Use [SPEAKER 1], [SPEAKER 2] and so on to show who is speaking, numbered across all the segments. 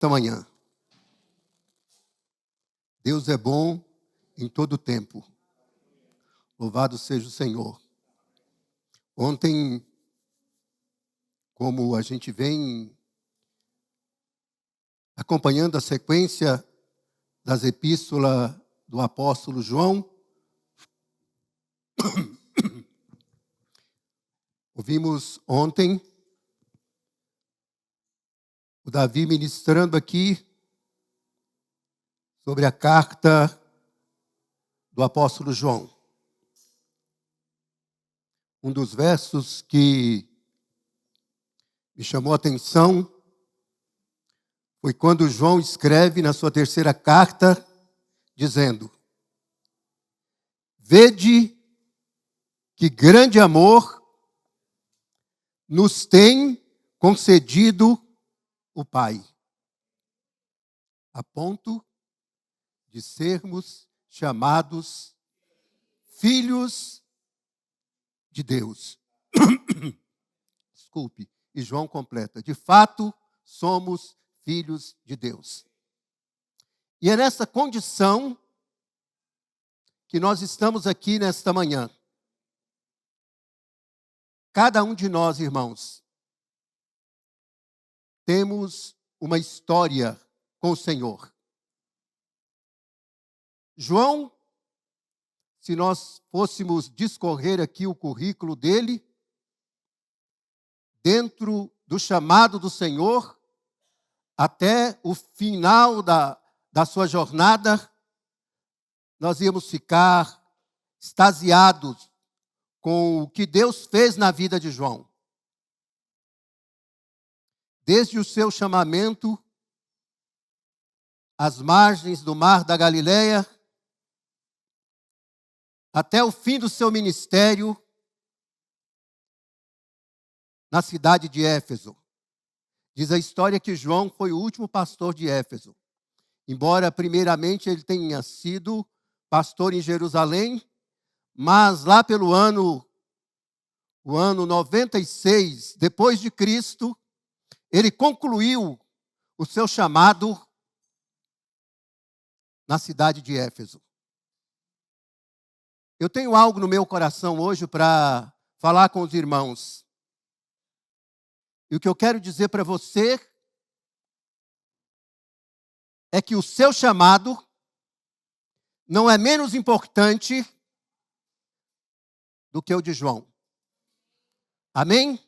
[SPEAKER 1] esta manhã. Deus é bom em todo tempo. Louvado seja o Senhor. Ontem, como a gente vem acompanhando a sequência das epístolas do apóstolo João, ouvimos ontem o Davi ministrando aqui sobre a carta do apóstolo João. Um dos versos que me chamou a atenção foi quando João escreve na sua terceira carta, dizendo: Vede que grande amor nos tem concedido o Pai, a ponto de sermos chamados filhos de Deus. Desculpe. E João completa: de fato, somos filhos de Deus. E é nessa condição que nós estamos aqui nesta manhã. Cada um de nós, irmãos, temos uma história com o Senhor. João, se nós fôssemos discorrer aqui o currículo dele, dentro do chamado do Senhor, até o final da sua jornada, nós íamos ficar extasiados com o que Deus fez na vida de João. Desde o seu chamamento às margens do mar da Galileia, até o fim do seu ministério na cidade de Éfeso. Diz a história que João foi o último pastor de Éfeso. Embora, primeiramente, ele tenha sido pastor em Jerusalém, mas lá pelo ano 96, depois de Cristo, ele concluiu o seu chamado na cidade de Éfeso. Eu tenho algo no meu coração hoje para falar com os irmãos. E o que eu quero dizer para você é que o seu chamado não é menos importante do que o de João. Amém?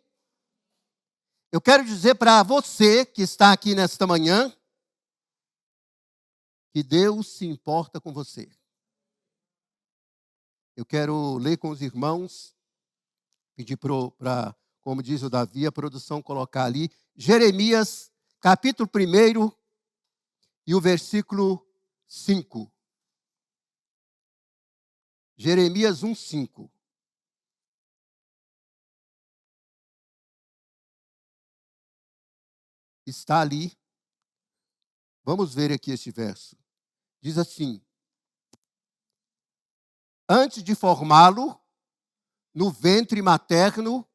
[SPEAKER 1] Eu quero dizer para você que está aqui nesta manhã que Deus se importa com você. Eu quero ler com os irmãos, pedir para, como diz o Davi, a produção colocar ali, Jeremias, capítulo 1 e o versículo 5. Jeremias 1:5. Está ali. Vamos ver aqui este verso. Diz assim: Antes de formá-lo no ventre materno,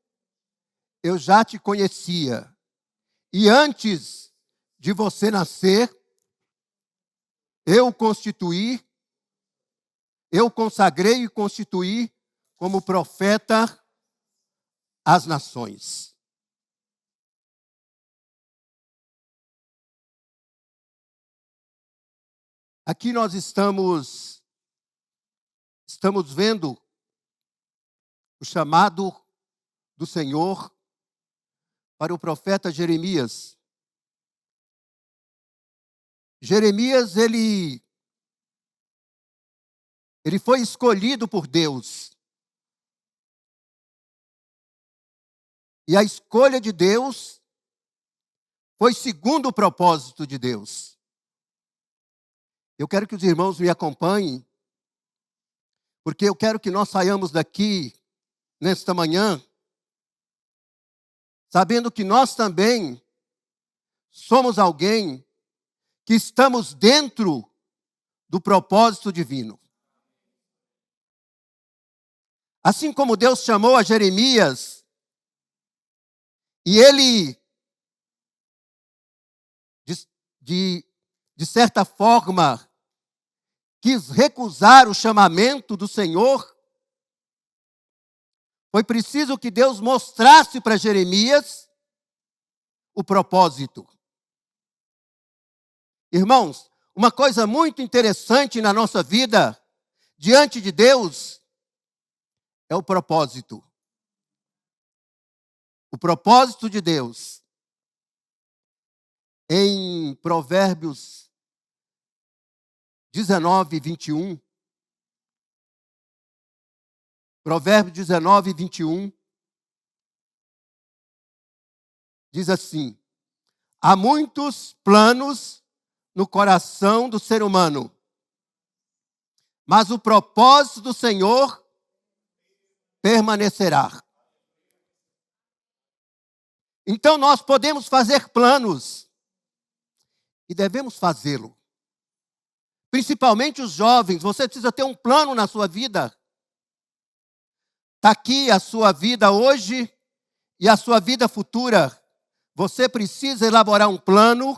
[SPEAKER 1] eu já te conhecia. E antes de você nascer, eu consagrei e constituí como profeta às nações. Aqui nós estamos vendo o chamado do Senhor para o profeta Jeremias. Jeremias, ele foi escolhido por Deus. E a escolha de Deus foi segundo o propósito de Deus. Eu quero que os irmãos me acompanhem, porque eu quero que nós saiamos daqui, nesta manhã, sabendo que nós também somos alguém que estamos dentro do propósito divino. Assim como Deus chamou a Jeremias, e ele de certa forma, quis recusar o chamamento do Senhor, foi preciso que Deus mostrasse para Jeremias o propósito. Irmãos, uma coisa muito interessante na nossa vida, diante de Deus, é o propósito. O propósito de Deus. Em Provérbios 19, 21. Provérbios 19, 21. Diz assim: há muitos planos no coração do ser humano, mas o propósito do Senhor permanecerá. Então nós podemos fazer planos e devemos fazê-lo. Principalmente os jovens, você precisa ter um plano na sua vida. Está aqui a sua vida hoje e a sua vida futura. Você precisa elaborar um plano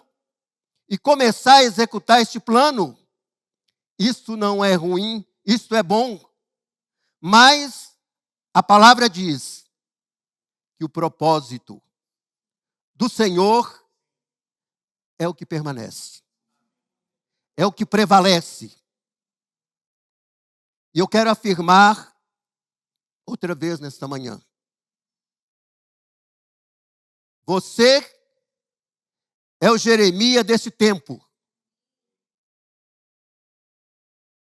[SPEAKER 1] e começar a executar este plano. Isso não é ruim, isso é bom. Mas a palavra diz que o propósito do Senhor é o que permanece. É o que prevalece. E eu quero afirmar outra vez nesta manhã. Você é o Jeremias desse tempo.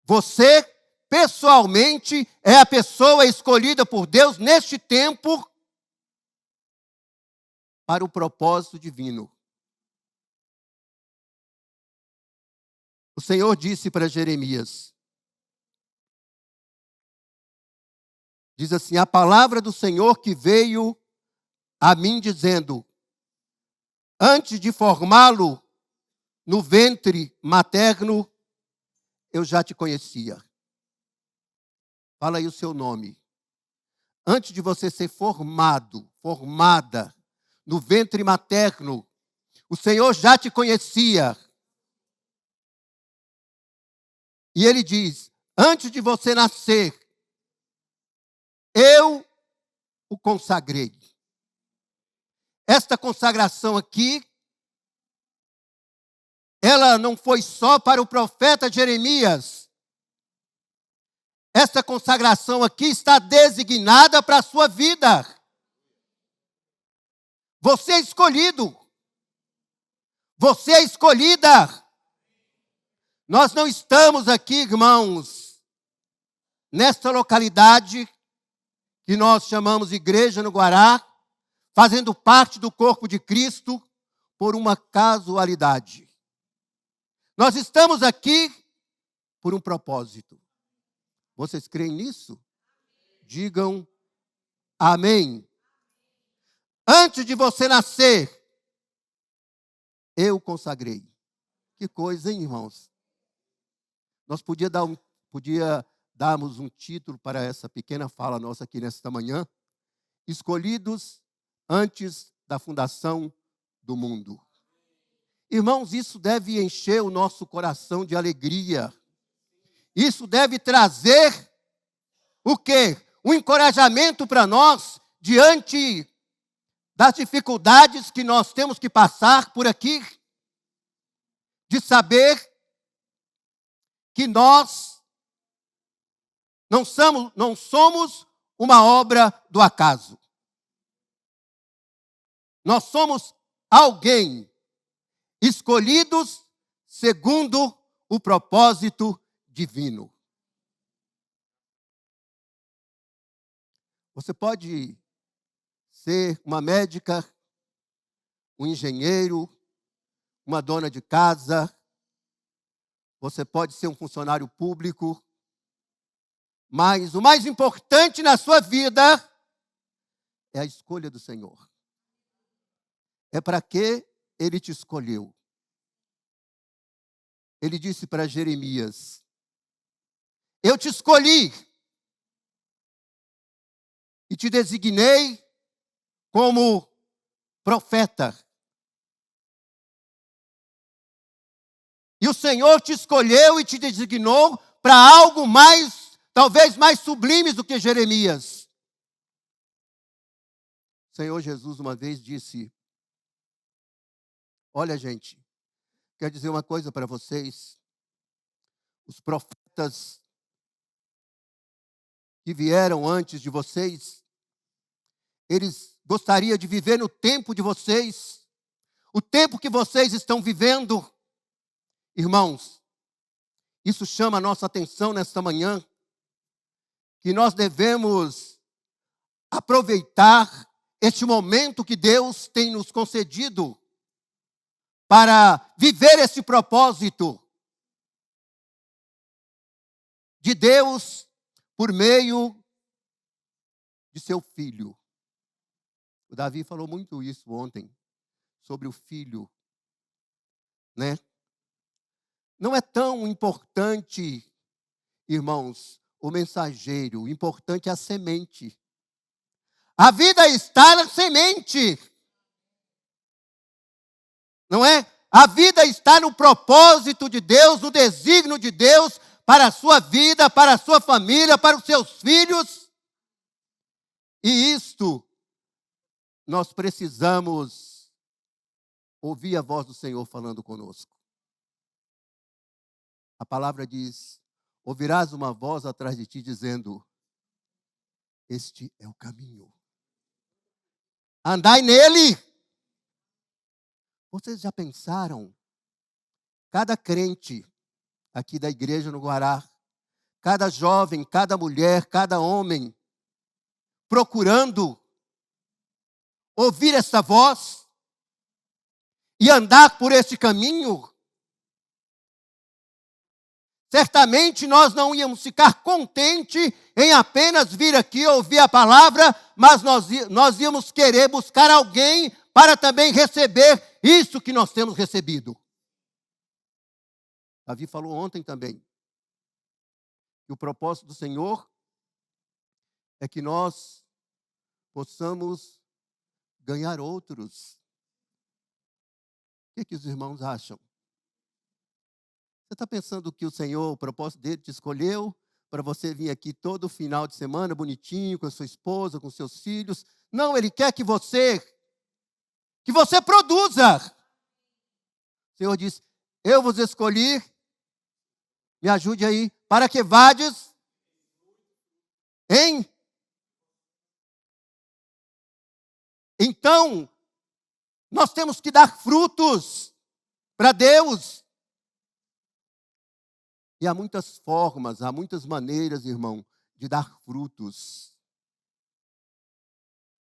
[SPEAKER 1] Você, pessoalmente, é a pessoa escolhida por Deus neste tempo para o propósito divino. O Senhor disse para Jeremias, diz assim: a palavra do Senhor que veio a mim dizendo, antes de formá-lo no ventre materno, eu já te conhecia. Fala aí o seu nome. Antes de você ser formada no ventre materno, o Senhor já te conhecia. E ele diz, antes de você nascer, eu o consagrei. Esta consagração aqui, ela não foi só para o profeta Jeremias. Esta consagração aqui está designada para a sua vida. Você é escolhido. Você é escolhida. Nós não estamos aqui, irmãos, nesta localidade que nós chamamos Igreja no Guará, fazendo parte do corpo de Cristo por uma casualidade. Nós estamos aqui por um propósito. Vocês creem nisso? Digam amém. Antes de você nascer, eu consagrei. Que coisa, hein, irmãos? Nós podia darmos um título para essa pequena fala nossa aqui nesta manhã. Escolhidos antes da fundação do mundo. Irmãos, isso deve encher o nosso coração de alegria. Isso deve trazer o quê? Um encorajamento para nós diante das dificuldades que nós temos que passar por aqui. De saber que nós não somos uma obra do acaso. Nós somos alguém escolhidos segundo o propósito divino. Você pode ser uma médica, um engenheiro, uma dona de casa, você pode ser um funcionário público, mas o mais importante na sua vida é a escolha do Senhor. É para que Ele te escolheu. Ele disse para Jeremias, eu te escolhi e te designei como profeta. E o Senhor te escolheu e te designou para algo mais, talvez mais sublime do que Jeremias. O Senhor Jesus uma vez disse: olha, gente, quero dizer uma coisa para vocês. Os profetas que vieram antes de vocês, eles gostariam de viver no tempo de vocês, o tempo que vocês estão vivendo. Irmãos, isso chama a nossa atenção nesta manhã, que nós devemos aproveitar este momento que Deus tem nos concedido para viver esse propósito de Deus por meio de seu Filho. O Davi falou muito isso ontem, sobre o Filho, né? Não é tão importante, irmãos, o mensageiro, o importante é a semente. A vida está na semente. Não é? A vida está no propósito de Deus, no desígnio de Deus para a sua vida, para a sua família, para os seus filhos. E isto, nós precisamos ouvir a voz do Senhor falando conosco. A palavra diz: ouvirás uma voz atrás de ti dizendo: este é o caminho. Andai nele. Vocês já pensaram? Cada crente aqui da igreja no Guará, cada jovem, cada mulher, cada homem, procurando ouvir essa voz e andar por esse caminho, certamente nós não íamos ficar contentes em apenas vir aqui ouvir a palavra, mas nós íamos querer buscar alguém para também receber isso que nós temos recebido. Davi falou ontem também que o propósito do Senhor é que nós possamos ganhar outros. O que os irmãos acham? Você está pensando que o Senhor, o propósito dele, te escolheu para você vir aqui todo final de semana, bonitinho, com a sua esposa, com seus filhos? Não, Ele quer que você produza. O Senhor diz: eu vos escolhi, me ajude aí, para que vades em... Então, nós temos que dar frutos para Deus. E há muitas formas, há muitas maneiras, irmão, de dar frutos.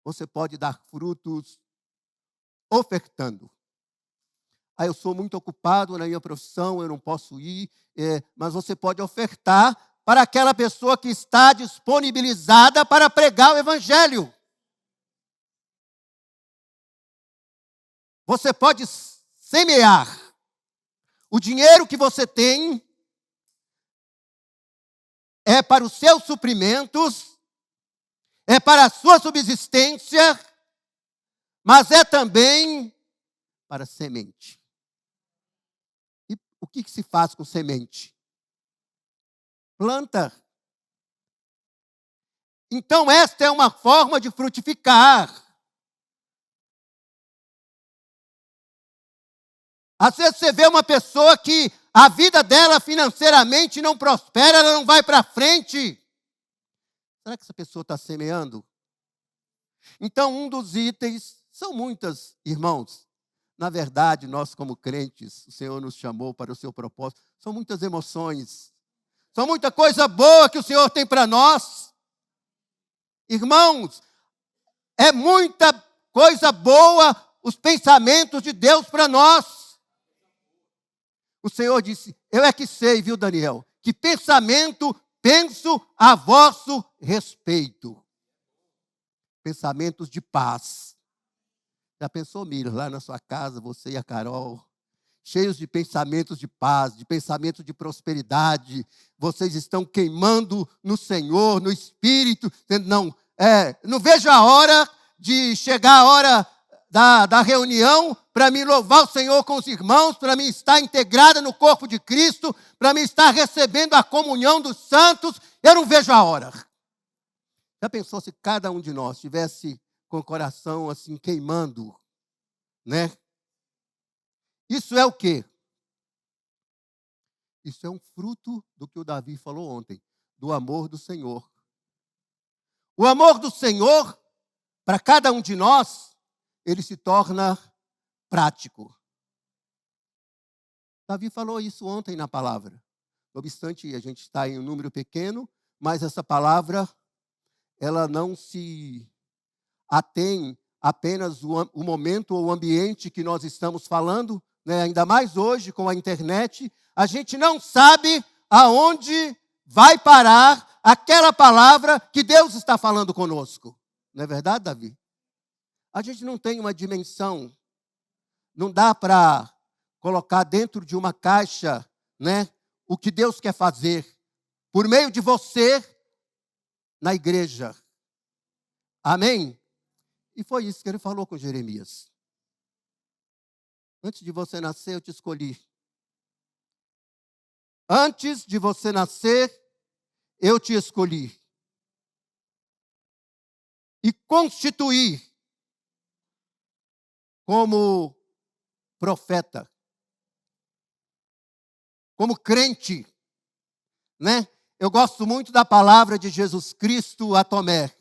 [SPEAKER 1] Você pode dar frutos ofertando. Eu sou muito ocupado na minha profissão, eu não posso ir, mas você pode ofertar para aquela pessoa que está disponibilizada para pregar o Evangelho. Você pode semear. O dinheiro que você tem é para os seus suprimentos, é para a sua subsistência, mas é também para semente. E o que se faz com semente? Planta. Então, esta é uma forma de frutificar. Às vezes você vê uma pessoa que a vida dela financeiramente não prospera, ela não vai para frente. Será que essa pessoa está semeando? Então, um dos itens, são muitas, irmãos. Na verdade, nós como crentes, o Senhor nos chamou para o seu propósito. São muitas emoções. São muita coisa boa que o Senhor tem para nós. Irmãos, é muita coisa boa os pensamentos de Deus para nós. O Senhor disse: eu é que sei, viu, Daniel, que pensamento penso a vosso respeito. Pensamentos de paz. Já pensou, Miriam, lá na sua casa, você e a Carol, cheios de pensamentos de paz, de pensamentos de prosperidade. Vocês estão queimando no Senhor, no Espírito, dizendo: não vejo a hora de chegar a hora da reunião, para me louvar o Senhor com os irmãos, para mim estar integrada no corpo de Cristo, para mim estar recebendo a comunhão dos santos. Eu não vejo a hora. Já pensou se cada um de nós tivesse com o coração assim queimando, né? Isso é o quê? Isso é um fruto do que o Davi falou ontem, do amor do Senhor. O amor do Senhor, para cada um de nós, ele se torna prático. Davi falou isso ontem na palavra. Não obstante, a gente está em um número pequeno, mas essa palavra, ela não se atém apenas o momento ou o ambiente que nós estamos falando, né? Ainda mais hoje com a internet, a gente não sabe aonde vai parar aquela palavra que Deus está falando conosco. Não é verdade, Davi? A gente não tem uma dimensão, não dá para colocar dentro de uma caixa, né, o que Deus quer fazer por meio de você na igreja. Amém? E foi isso que ele falou com Jeremias. Antes de você nascer, eu te escolhi. Antes de você nascer, eu te escolhi. E constituí como profeta, como crente, né? Eu gosto muito da palavra de Jesus Cristo a Tomé.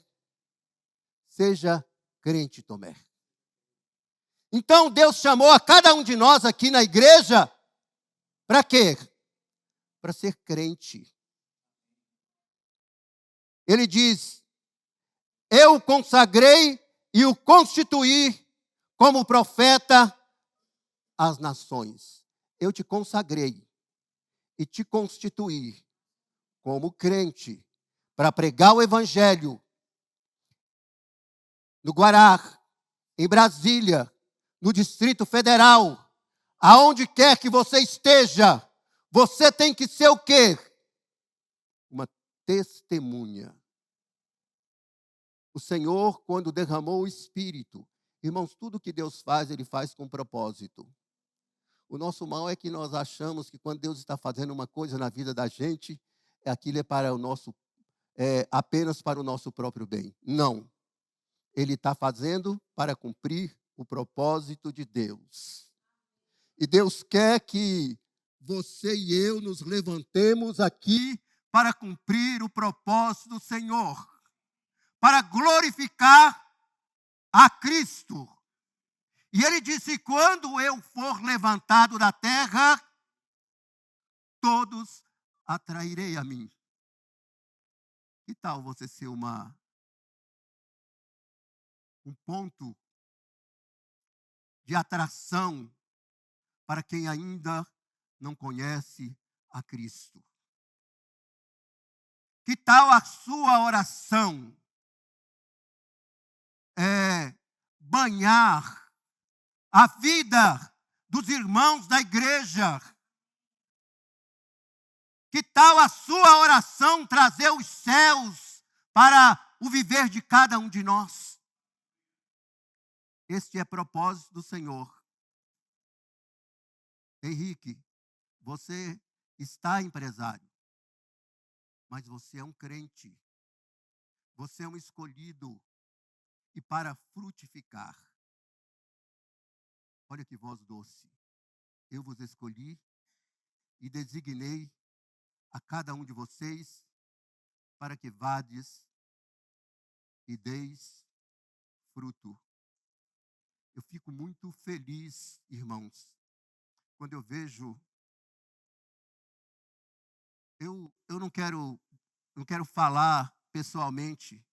[SPEAKER 1] Seja crente, Tomé. Então Deus chamou a cada um de nós aqui na igreja para quê? Para ser crente. Ele diz: eu o consagrei e o constituí como profeta às nações. Eu te consagrei e te constituí como crente para pregar o evangelho no Guará, em Brasília, no Distrito Federal, aonde quer que você esteja, você tem que ser o quê? Uma testemunha. O Senhor, quando derramou o Espírito, irmãos, tudo que Deus faz, Ele faz com propósito. O nosso mal é que nós achamos que quando Deus está fazendo uma coisa na vida da gente, aquilo é para o nosso, apenas para o nosso próprio bem. Não. Ele está fazendo para cumprir o propósito de Deus. E Deus quer que você e eu nos levantemos aqui para cumprir o propósito do Senhor, para glorificar a Cristo. E ele disse: quando eu for levantado da terra, todos atrairei a mim. Que tal você ser um ponto de atração para quem ainda não conhece a Cristo? Que tal a sua oração banhar a vida dos irmãos da igreja? Que tal a sua oração trazer os céus para o viver de cada um de nós? Este é propósito do Senhor. Henrique, você está empresário, mas você é um crente. Você é um escolhido. E para frutificar. Olha que voz doce. Eu vos escolhi e designei a cada um de vocês para que vades e deis fruto. Eu fico muito feliz, irmãos, quando eu vejo. Eu não quero falar pessoalmente,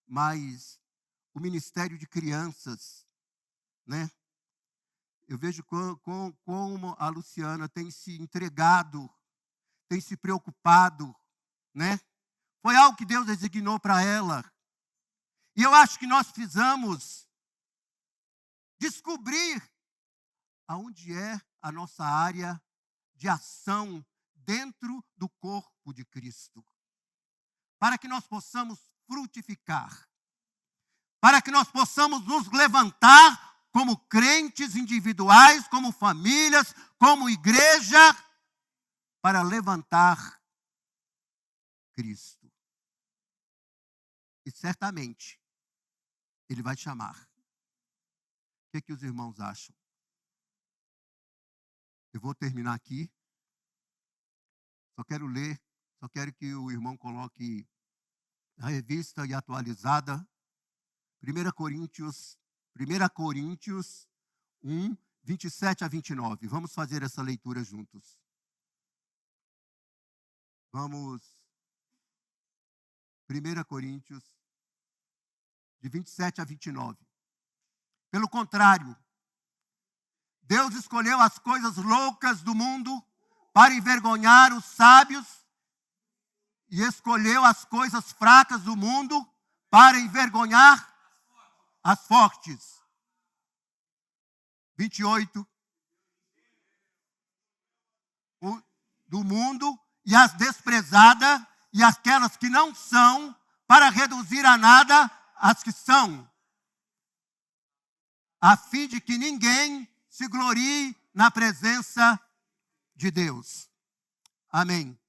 [SPEAKER 1] mas o Ministério de Crianças, né? Eu vejo como a Luciana tem se entregado, tem se preocupado, né? Foi algo que Deus designou para ela. E eu acho que nós precisamos descobrir aonde é a nossa área de ação dentro do corpo de Cristo, para que nós possamos frutificar, para que nós possamos nos levantar como crentes individuais, como famílias, como igreja, para levantar Cristo. E certamente Ele vai chamar. O que os irmãos acham? Eu vou terminar aqui. Só quero ler, só quero que o irmão coloque a revista e atualizada. 1 Coríntios 1, 27 a 29. Vamos fazer essa leitura juntos. Vamos. 1 Coríntios, de 27 a 29. Pelo contrário, Deus escolheu as coisas loucas do mundo para envergonhar os sábios e escolheu as coisas fracas do mundo para envergonhar as fortes. 28. Do mundo e as desprezadas e aquelas que não são, para reduzir a nada as que são, a fim de que ninguém se glorie na presença de Deus. Amém.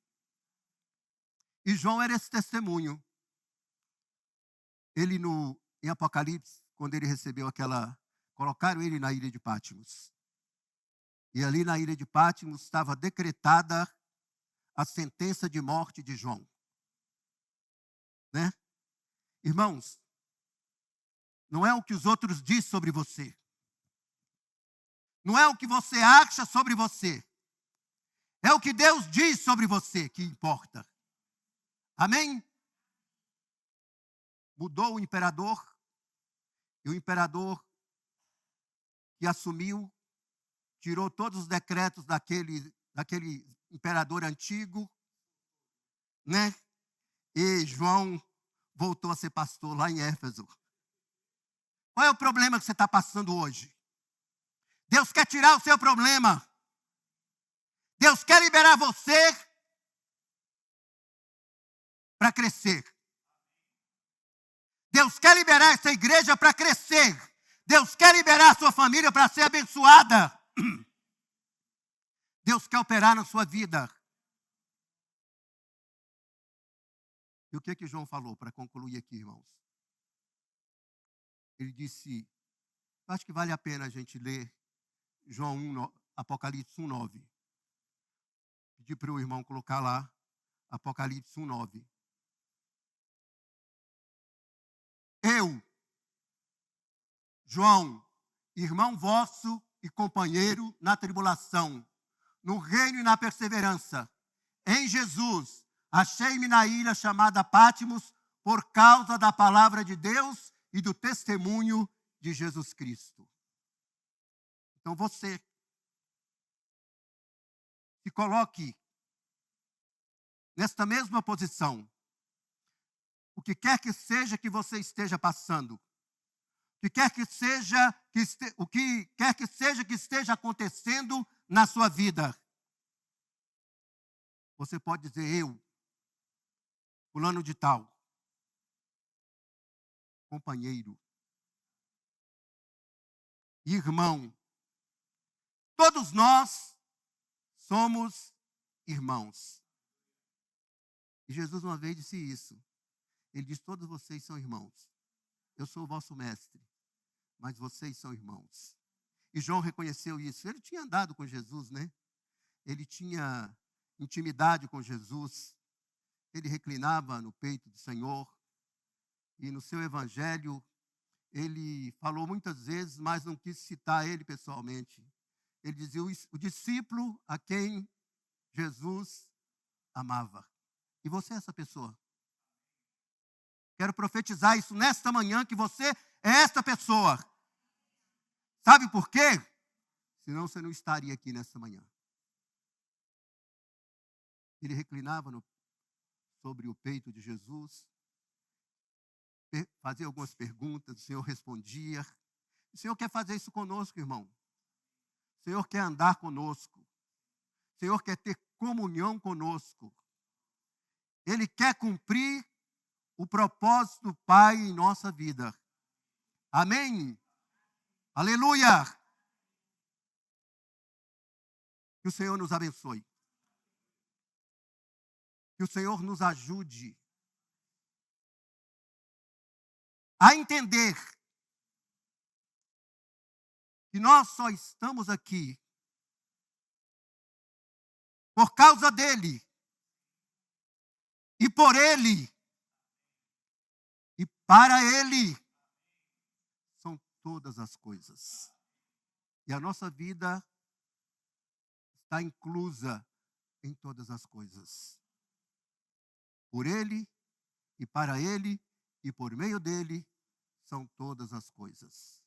[SPEAKER 1] E João era esse testemunho. Ele em Apocalipse, quando ele recebeu colocaram ele na ilha de Patmos. E ali na ilha de Patmos estava decretada a sentença de morte de João. Né? Irmãos, não é o que os outros dizem sobre você. Não é o que você acha sobre você. É o que Deus diz sobre você que importa. Amém? Mudou o imperador. E o imperador que assumiu, tirou todos os decretos daquele imperador antigo, né? E João voltou a ser pastor lá em Éfeso. Qual é o problema que você está passando hoje? Deus quer tirar o seu problema. Deus quer liberar você para crescer. Deus quer liberar essa igreja para crescer. Deus quer liberar a sua família para ser abençoada. Deus quer operar na sua vida. E o que João falou para concluir aqui, irmãos? Ele disse, acho que vale a pena a gente ler Apocalipse 1:9. Pedi para o irmão colocar lá, Apocalipse 1:9. Eu, João, irmão vosso e companheiro na tribulação, no reino e na perseverança, em Jesus, achei-me na ilha chamada Patmos por causa da palavra de Deus e do testemunho de Jesus Cristo. Então você se coloque nesta mesma posição. O que quer que seja que você esteja passando, o que quer que seja que esteja acontecendo na sua vida, você pode dizer, eu, fulano de tal, companheiro, irmão, todos nós somos irmãos. E Jesus uma vez disse isso. Ele disse, todos vocês são irmãos. Eu sou o vosso mestre, mas vocês são irmãos. E João reconheceu isso. Ele tinha andado com Jesus, né? Ele tinha intimidade com Jesus. Ele reclinava no peito do Senhor. E no seu evangelho, ele falou muitas vezes, mas não quis citar ele pessoalmente. Ele dizia, o discípulo a quem Jesus amava. E você é essa pessoa. Quero profetizar isso nesta manhã, que você é esta pessoa. Sabe por quê? Senão você não estaria aqui nesta manhã. Ele reclinava sobre o peito de Jesus, fazia algumas perguntas, o Senhor respondia. O Senhor quer fazer isso conosco, irmão. O Senhor quer andar conosco. O Senhor quer ter comunhão conosco. Ele quer cumprir o propósito do Pai em nossa vida. Amém? Aleluia! Que o Senhor nos abençoe. Que o Senhor nos ajude a entender que nós só estamos aqui por causa dele e por ele e para ele são todas as coisas. E a nossa vida está inclusa em todas as coisas. Por ele e para ele e por meio dele são todas as coisas.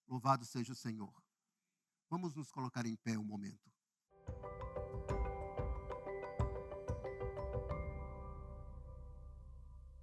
[SPEAKER 1] Louvado seja o Senhor. Vamos nos colocar em pé um momento.